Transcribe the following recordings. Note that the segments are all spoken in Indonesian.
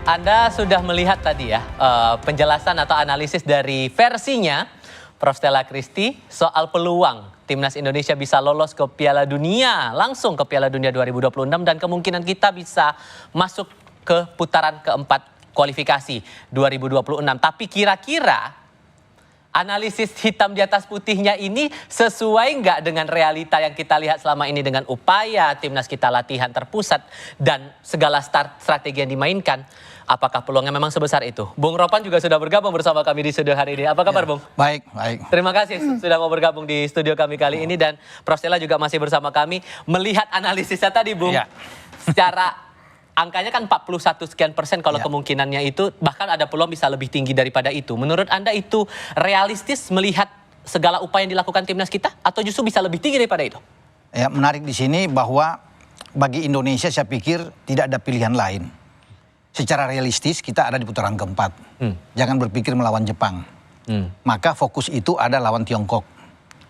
Anda sudah melihat tadi ya penjelasan atau analisis dari versinya Prof. Stella Christy soal peluang Timnas Indonesia bisa lolos ke Piala Dunia, langsung ke Piala Dunia 2026 dan kemungkinan kita bisa masuk ke putaran keempat kualifikasi 2026. Tapi kira-kira analisis hitam di atas putihnya ini sesuai nggak dengan realita yang kita lihat selama ini dengan upaya timnas kita latihan terpusat dan segala strategi yang dimainkan? Apakah peluangnya memang sebesar itu? Bung Ropan juga sudah bergabung bersama kami di studio hari ini. Apa kabar, Bung? Baik, baik. Terima kasih sudah mau bergabung di studio kami kali ini. Dan Prof. Stella juga masih bersama kami. Melihat analisisnya tadi, Bung. Ya. Secara angkanya kan 41 sekian persen kalau kemungkinannya itu. Bahkan ada peluang bisa lebih tinggi daripada itu. Menurut Anda itu realistis melihat segala upaya yang dilakukan timnas kita? Atau justru bisa lebih tinggi daripada itu? Ya, menarik di sini bahwa bagi Indonesia saya pikir tidak ada pilihan lain. Secara realistis kita ada di putaran keempat. Jangan berpikir melawan Jepang. Maka fokus itu ada lawan Tiongkok.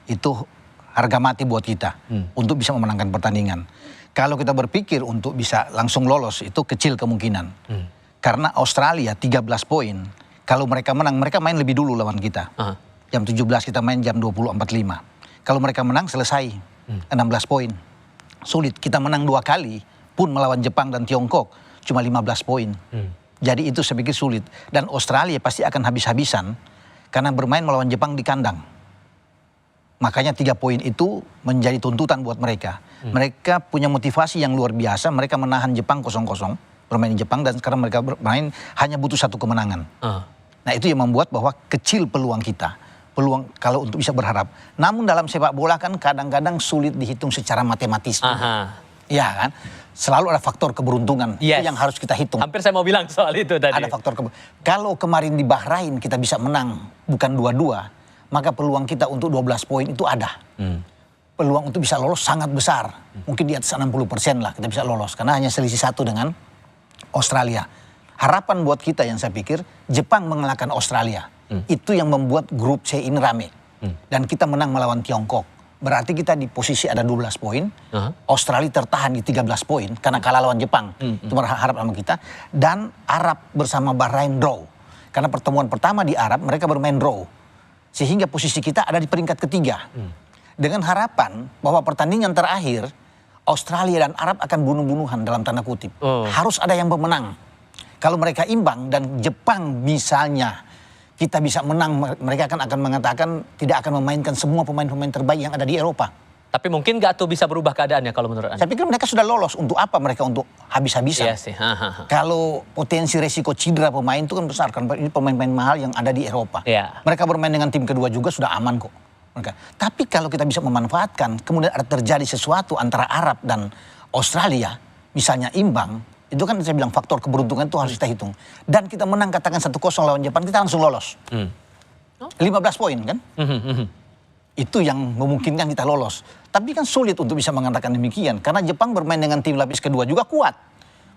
Itu harga mati buat kita untuk bisa memenangkan pertandingan. Kalau kita berpikir untuk bisa langsung lolos itu kecil kemungkinan. Karena Australia 13 poin. Kalau mereka menang, mereka main lebih dulu lawan kita. Jam 17 kita main jam 20.45. Kalau mereka menang selesai 16 poin. Sulit, kita menang 2 kali pun melawan Jepang dan Tiongkok. Cuma 15 poin. Jadi itu saya pikir sulit. Dan Australia pasti akan habis-habisan karena bermain melawan Jepang di kandang. Makanya 3 poin itu menjadi tuntutan buat mereka. Mereka punya motivasi yang luar biasa. Mereka menahan Jepang 0-0. Bermain di Jepang dan sekarang mereka bermain hanya butuh 1 kemenangan. Nah itu yang membuat bahwa kecil peluang kita. Peluang kalau untuk bisa berharap. Namun dalam sepak bola kan kadang-kadang sulit dihitung secara matematis. Ya kan? Selalu ada faktor keberuntungan itu yang harus kita hitung. Hampir saya mau bilang soal itu tadi. Ada faktor kalau kemarin di Bahrain kita bisa menang bukan 2-2, maka peluang kita untuk 12 poin itu ada. Peluang untuk bisa lolos sangat besar. Mungkin di atas 60% lah kita bisa lolos karena hanya selisih 1 dengan Australia. Harapan buat kita yang saya pikir Jepang mengalahkan Australia. Itu yang membuat grup C ini rame. Dan kita menang melawan Tiongkok. Berarti kita di posisi ada 12 poin. Australia tertahan di 13 poin karena kalah lawan Jepang. Itu harap sama kita. Dan Arab bersama Bahrain draw. Karena pertemuan pertama di Arab mereka bermain draw. Sehingga posisi kita ada di peringkat ketiga. Dengan harapan bahwa pertandingan terakhir Australia dan Arab akan bunuh-bunuhan dalam tanda kutip. Harus ada yang pemenang. Kalau mereka imbang dan Jepang misalnya kita bisa menang, mereka akan mengatakan tidak akan memainkan semua pemain-pemain terbaik yang ada di Eropa. Tapi mungkin nggak tuh bisa berubah keadaannya kalau menurut Anda? Saya pikir mereka sudah lolos. Untuk apa mereka untuk habis-habisan? Iya sih. Kalau potensi resiko cedera pemain itu kan besar. Kan ini pemain-pemain mahal yang ada di Eropa. Mereka bermain dengan tim kedua juga sudah aman kok. Tapi kalau kita bisa memanfaatkan, kemudian ada terjadi sesuatu antara Arab dan Australia, misalnya imbang, itu kan saya bilang faktor keberuntungan itu harus kita hitung. Dan kita menang katakan 1-0 lawan Jepang, kita langsung lolos. 15 poin kan? Itu yang memungkinkan kita lolos. Tapi kan sulit untuk bisa mengatakan demikian. Karena Jepang bermain dengan tim lapis kedua juga kuat.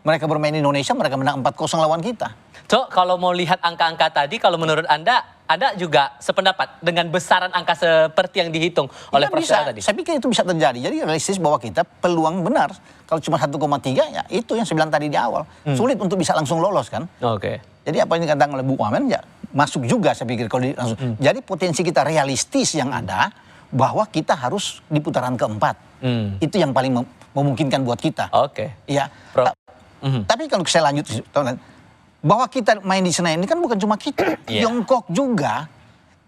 Mereka bermain di Indonesia, mereka menang 4-0 lawan kita. So, kalau mau lihat angka-angka tadi, kalau menurut Anda juga sependapat dengan besaran angka seperti yang dihitung oleh Prof. Stella tadi? Saya pikir itu bisa terjadi. Jadi realistis bahwa kita peluang benar. Kalau cuma 1,3 ya itu yang saya bilang tadi di awal. Sulit untuk bisa langsung lolos kan. Jadi apa yang dikatakan oleh Bu Wamen ya masuk juga saya pikir. Kalau langsung. Jadi potensi kita realistis yang ada bahwa kita harus di putaran keempat. Itu yang paling memungkinkan buat kita. Ya. Tapi kalau saya lanjut bahwa kita main di Senayan ini kan bukan cuma kita. Tiongkok juga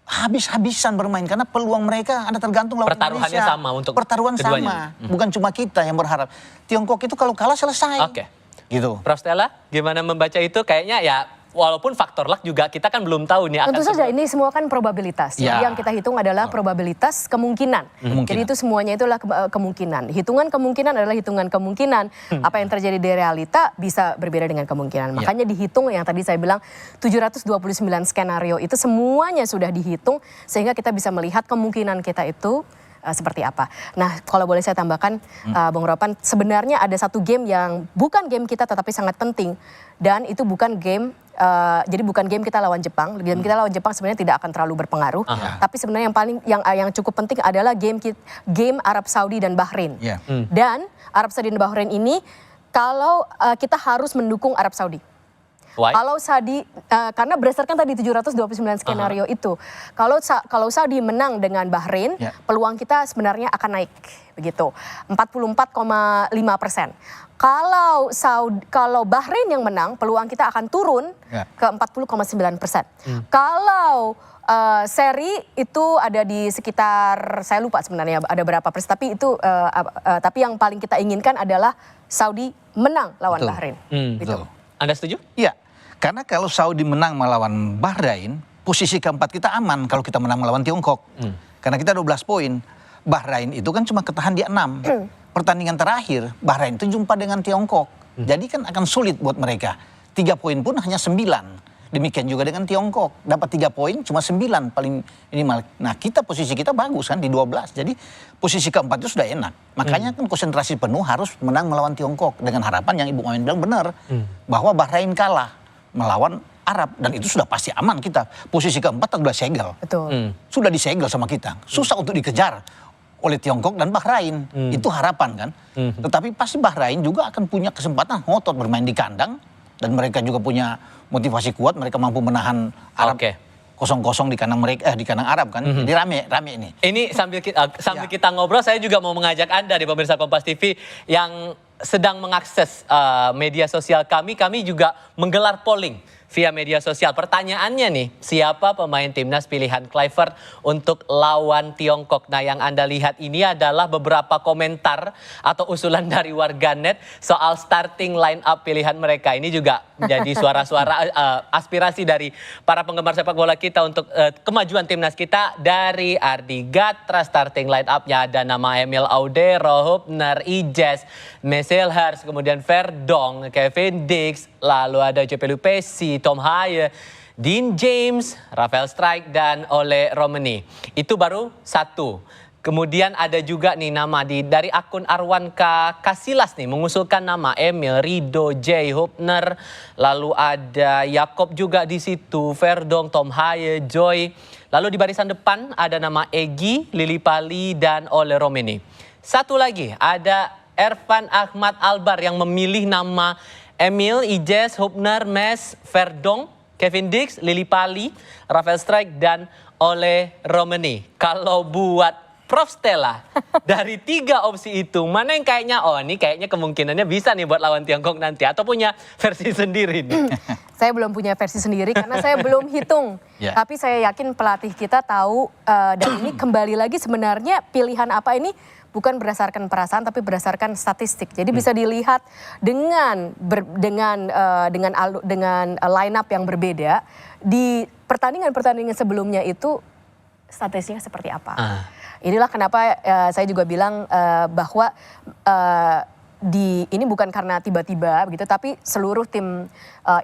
habis-habisan bermain karena peluang mereka ada tergantung lawan Indonesia. Pertaruhannya sama untuk pertaruhan keduanya. Sama. Bukan cuma kita yang berharap. Tiongkok itu kalau kalah selesai. Gitu. Prof. Stella, gimana membaca itu? Kayaknya ya walaupun faktor luck juga kita kan belum tahu nih. Tentu saja ini semua kan probabilitas. Yang kita hitung adalah probabilitas kemungkinan. Jadi itu semuanya itulah kemungkinan. Hitungan kemungkinan adalah hitungan kemungkinan. Apa yang terjadi di realita bisa berbeda dengan kemungkinan. Makanya dihitung yang tadi saya bilang 729 skenario itu semuanya sudah dihitung sehingga kita bisa melihat kemungkinan kita itu seperti apa. Nah, kalau boleh saya tambahkan, Bung Ropan, sebenarnya ada satu game yang bukan game kita tetapi sangat penting. Dan itu bukan game, jadi bukan game kita lawan Jepang. Game kita lawan Jepang sebenarnya tidak akan terlalu berpengaruh. Tapi sebenarnya yang cukup penting adalah game Arab Saudi dan Bahrain. Dan Arab Saudi dan Bahrain ini, kalau kita harus mendukung Arab Saudi. Why? Kalau Saudi, karena berdasarkan tadi 729 skenario itu, kalau Saudi menang dengan Bahrain, peluang kita sebenarnya akan naik, begitu, 44,5%. Kalau Bahrain yang menang, peluang kita akan turun ke 40,9%. Kalau seri itu ada di sekitar, saya lupa sebenarnya ada berapa persen, tapi itu tapi yang paling kita inginkan adalah Saudi menang lawan Bahrain. Gitu. Anda setuju? Iya, karena kalau Saudi menang melawan Bahrain, posisi keempat kita aman kalau kita menang melawan Tiongkok. Karena kita 12 poin. Bahrain itu kan cuma ketahan di 6. Pertandingan terakhir, Bahrain itu jumpa dengan Tiongkok. Jadi kan akan sulit buat mereka. 3 poin pun hanya 9. Demikian juga dengan Tiongkok. Dapat 3 poin cuma 9 paling minimal. Nah posisi kita bagus kan di 12. Jadi posisi keempat itu sudah enak. Makanya kan konsentrasi penuh harus menang melawan Tiongkok. Dengan harapan yang Ibu Mamen bilang benar. Bahwa Bahrain kalah melawan Arab. Dan itu sudah pasti aman kita. Posisi keempat sudah segel. Betul. Sudah disegel sama kita. Susah untuk dikejar oleh Tiongkok dan Bahrain. Itu harapan kan. Tetapi pasti Bahrain juga akan punya kesempatan ngotot bermain di kandang. Dan mereka juga punya motivasi kuat. Mereka mampu menahan Arab kosong-kosong di kandang mereka, di kandang Arab kan. Jadi rame ini. Ini sambil kita ngobrol, saya juga mau mengajak Anda di pemirsa Kompas TV yang sedang mengakses media sosial kami juga menggelar polling via media sosial. Pertanyaannya nih, siapa pemain timnas pilihan Kluivert untuk lawan Tiongkok? Nah, yang Anda lihat ini adalah beberapa komentar atau usulan dari warganet soal starting line up pilihan mereka. Ini juga menjadi suara-suara aspirasi dari para penggemar sepak bola kita untuk kemajuan timnas kita. Dari Ardi Gatra, starting line up-nya ada nama Emil Audero, Hubner, Ijes, Meselhers, kemudian Verdong, Kevin Dix, lalu ada JP Lupesi, Tom Haye, Dean James, Rafael Strijk, dan Ole Romani. Itu baru satu. Kemudian ada juga nih nama dari akun Arwanka Kasilas nih mengusulkan nama Emil, Rido, J, Hubner, lalu ada Yakob juga di situ, Verdong, Tom Haye, Joy. Lalu di barisan depan ada nama Egi, Lili Pali, dan Ole Romani. Satu lagi ada Ervan Ahmad Albar yang memilih nama Emil, Ijes, Hubner, Mes, Verdong, Kevin Dix, Lili Pali, Rafael Strijk, dan Ole Romani. Kalau buat Prof Stella, dari 3 opsi itu, mana yang kayaknya, ini kayaknya kemungkinannya bisa nih buat lawan Tiongkok nanti, atau punya versi sendiri nih? Saya belum punya versi sendiri karena saya belum hitung. Tapi saya yakin pelatih kita tahu, dan ini kembali lagi sebenarnya pilihan apa ini bukan berdasarkan perasaan tapi berdasarkan statistik. Jadi bisa dilihat dengan line up yang berbeda di pertandingan sebelumnya itu statistiknya seperti apa. Inilah kenapa saya juga bilang bahwa ini bukan karena tiba-tiba begitu, tapi seluruh tim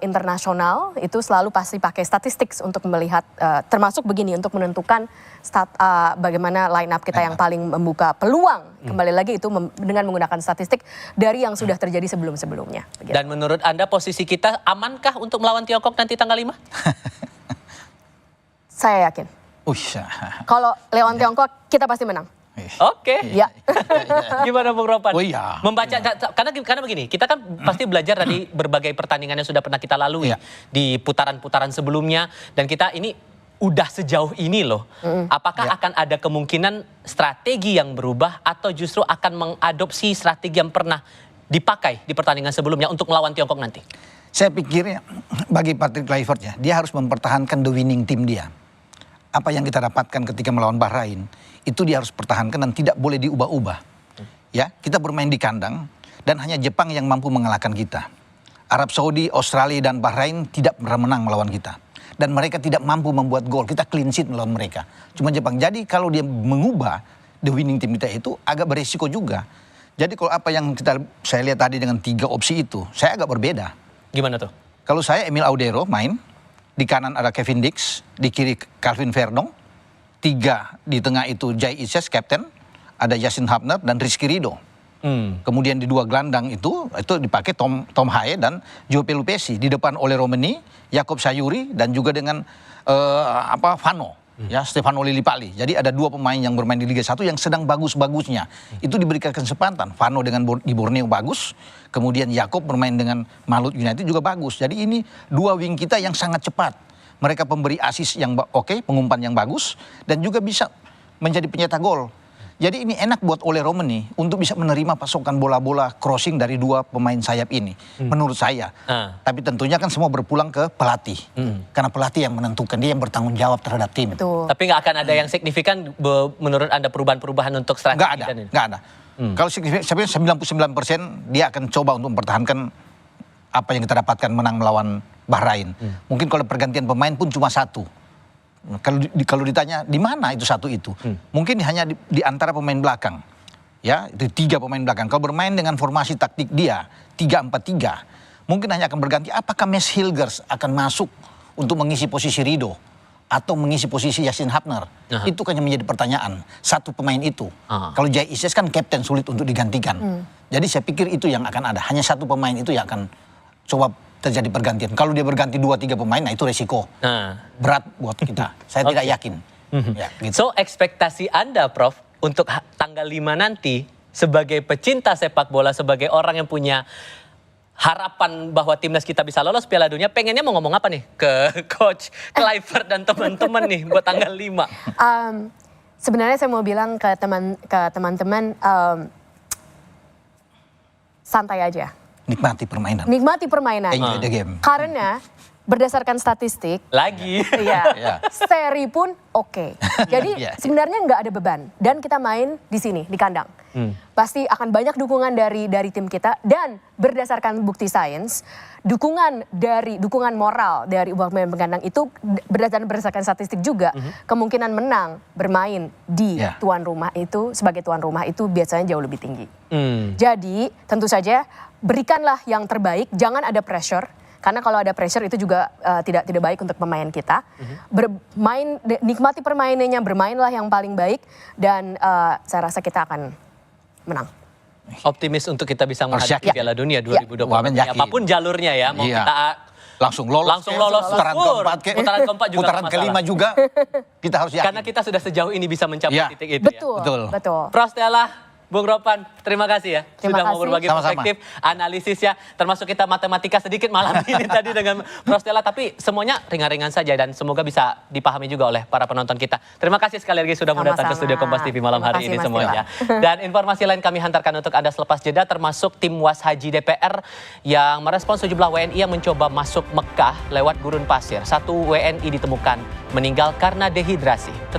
internasional itu selalu pasti pakai statistik untuk melihat, termasuk begini untuk menentukan bagaimana line up kita yang paling membuka peluang. Kembali lagi itu dengan menggunakan statistik dari yang sudah terjadi sebelum-sebelumnya. Begitu. Dan menurut Anda posisi kita amankah untuk melawan Tiongkok nanti tanggal 5? Saya yakin. Kalau lawan Tiongkok kita pasti menang. Oke. Ya. Gimana Bung Ropan? Membaca, iya. karena begini, kita kan pasti belajar dari berbagai pertandingan yang sudah pernah kita lalui di putaran-putaran sebelumnya, dan kita ini udah sejauh ini loh. Apakah akan ada kemungkinan strategi yang berubah atau justru akan mengadopsi strategi yang pernah dipakai di pertandingan sebelumnya untuk melawan Tiongkok nanti? Saya pikir bagi Patrick Kluivert dia harus mempertahankan the winning team dia. Apa yang kita dapatkan ketika melawan Bahrain itu dia harus pertahankan dan tidak boleh diubah-ubah. Ya, kita bermain di kandang dan hanya Jepang yang mampu mengalahkan kita. Arab Saudi, Australia, dan Bahrain tidak pernah menang melawan kita. Dan mereka tidak mampu membuat gol. Kita clean sheet melawan mereka. Cuma Jepang. Jadi kalau dia mengubah the winning team kita itu agak beresiko juga. Jadi kalau apa yang saya lihat tadi dengan 3 opsi itu, saya agak berbeda. Gimana tuh? Kalau saya Emil Audero main, di kanan ada Kevin Dix, di kiri Calvin Verdong, 3 di tengah itu Jai Ises, kapten, ada Yasin Hubner dan Rizky Ridho. Kemudian di 2 gelandang itu dipakai Tom Haye dan JP Lupesi. Di depan Ole Romani, Yakob Sayuri dan juga dengan Vano. ya Stefano Lillipali. Jadi ada 2 pemain yang bermain di Liga 1 yang sedang bagus-bagusnya. Itu diberikan kesempatan. Vano dengan di Borneo bagus, kemudian Jakob bermain dengan Malut United juga bagus. Jadi ini 2 wing kita yang sangat cepat. Mereka pemberi asis yang oke, pengumpan yang bagus, dan juga bisa menjadi pencetak gol. Jadi ini enak buat Ole Romani untuk bisa menerima pasokan bola-bola crossing dari 2 pemain sayap ini, menurut saya. Tapi tentunya kan semua berpulang ke pelatih, karena pelatih yang menentukan, dia yang bertanggung jawab terhadap tim. Betul. Tapi nggak akan ada yang signifikan menurut Anda perubahan-perubahan untuk strategi? Nggak ada. Kalau signifikan 99% dia akan coba untuk mempertahankan apa yang kita dapatkan menang melawan Bahrain. Mungkin kalau pergantian pemain pun cuma 1. Kalau ditanya di mana itu 1 itu, mungkin hanya di antara pemain belakang, ya itu 3 pemain belakang. Kalau bermain dengan formasi taktik dia 3-4-3, mungkin hanya akan berganti. Apakah Mes Hilgers akan masuk untuk mengisi posisi Rido atau mengisi posisi Yasin Hapner? Itu kan yang menjadi pertanyaan. 1 pemain itu. Kalau Jai Isis kan kapten, sulit untuk digantikan. Jadi saya pikir itu yang akan ada. Hanya 1 pemain itu yang akan coba terjadi pergantian. Kalau dia berganti 2-3 pemain, nah itu resiko. Berat buat kita. Saya tidak yakin. Ya, gitu. So ekspektasi Anda, Prof, untuk tanggal 5 nanti sebagai pecinta sepak bola, sebagai orang yang punya harapan bahwa timnas kita bisa lolos Piala Dunia, pengennya mau ngomong apa nih ke Coach Kluivert dan teman-teman nih buat tanggal 5? Sebenarnya saya mau bilang ke teman-teman santai aja. Nikmati permainan. Nikmati permainan. Enjoy the game. Karena berdasarkan statistik, Lagi. iya, seri pun oke. Jadi sebenarnya nggak ada beban. Dan kita main di sini, di kandang. Pasti akan banyak dukungan dari tim kita. Dan berdasarkan bukti sains, dukungan moral dari pemain kandang itu berdasarkan statistik juga, kemungkinan menang bermain di tuan rumah itu, sebagai tuan rumah itu biasanya jauh lebih tinggi. Jadi tentu saja berikanlah yang terbaik, jangan ada pressure. Karena kalau ada pressure itu juga tidak baik untuk pemain kita. Nikmati permainannya, bermainlah yang paling baik. Dan saya rasa kita akan menang. Optimis untuk kita bisa menghadapi Piala Dunia 2024. Apapun jalurnya ya, mau kita langsung lolos, putaran keempat juga, putaran kelima juga, kita harus yakin. Karena kita sudah sejauh ini bisa mencapai titik itu. Betul. Prof Stella, Bung Ropan, terima kasih ya sudah mau berbagi perspektif, analisisnya, termasuk kita matematika sedikit malam ini tadi dengan Prof Stella, tapi semuanya ringan-ringan saja dan semoga bisa dipahami juga oleh para penonton kita. Terima kasih sekali lagi sudah mau datang ke studio Kompas TV malam hari ini semuanya. Dan informasi lain kami hantarkan untuk Anda selepas jeda, termasuk tim Was Haji DPR yang merespons sejumlah WNI yang mencoba masuk Mekah lewat gurun pasir. 1 WNI ditemukan meninggal karena dehidrasi.